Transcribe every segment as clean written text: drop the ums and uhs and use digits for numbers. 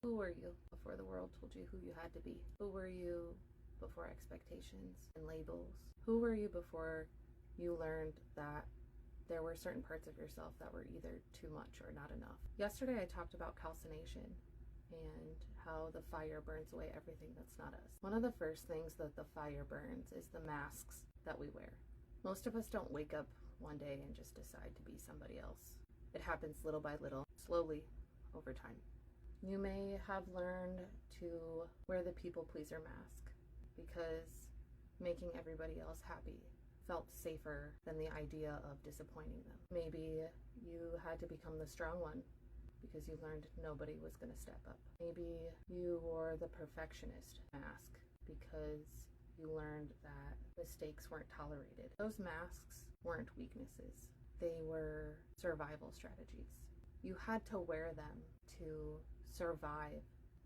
Who were you before the world told you who you had to be? Who were you before expectations and labels? Who were you before you learned that there were certain parts of yourself that were either too much or not enough? Yesterday I talked about calcination and how the fire burns away everything that's not us. One of the first things that the fire burns is the masks that we wear. Most of us don't wake up one day and just decide to be somebody else. It happens little by little, slowly, over time. You may have learned to wear the people pleaser mask because making everybody else happy felt safer than the idea of disappointing them. Maybe you had to become the strong one because you learned nobody was going to step up. Maybe you wore the perfectionist mask because you learned that mistakes weren't tolerated. Those masks weren't weaknesses. They were survival strategies. You had to wear them to survive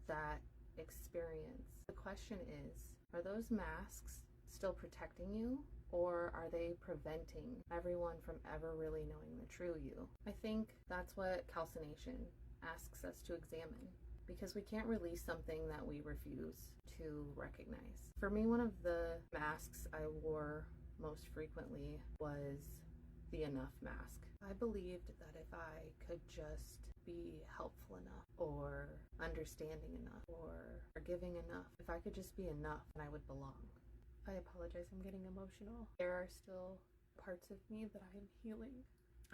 that experience. The question is, are those masks still protecting you, or are they preventing everyone from ever really knowing the true you? I think that's what calcination asks us to examine, because we can't release something that we refuse to recognize. For me, one of the masks I wore most frequently was the enough mask. I believed that if I could just be helpful enough, or understanding enough, or forgiving enough, if I could just be enough, then I would belong. I apologize, I'm getting emotional. There are still parts of me that I am healing.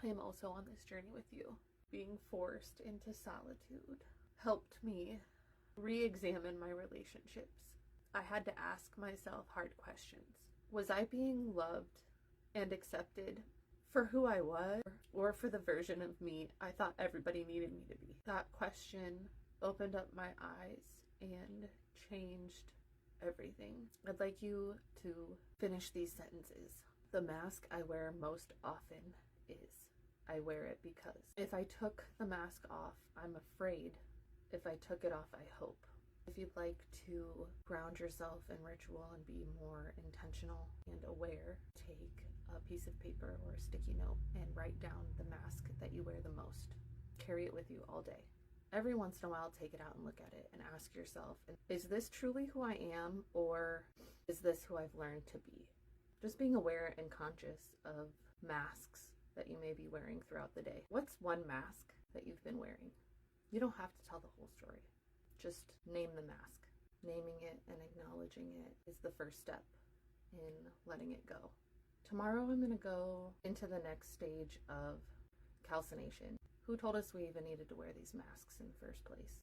I am also on this journey with you. Being forced into solitude helped me re-examine my relationships. I had to ask myself hard questions. Was I being loved and accepted for who I was, or for the version of me I thought everybody needed me to be? That question opened up my eyes and changed everything. I'd like you to finish these sentences. The mask I wear most often is, I wear it because. If I took the mask off, I'm afraid. If I took it off, I hope. If you'd like to ground yourself in ritual and be more intentional and aware, take a piece of paper or a sticky note and write down the mask that you wear the most. Carry it with you all day. Every once in a while, take it out and look at it and ask yourself, is this truly who I am, or is this who I've learned to be? Just being aware and conscious of masks that you may be wearing throughout the day. What's one mask that you've been wearing? You don't have to tell the whole story. Just name the mask. Naming it and acknowledging it is the first step in letting it go. Tomorrow I'm going to go into the next stage of calcination. Who told us we even needed to wear these masks in the first place?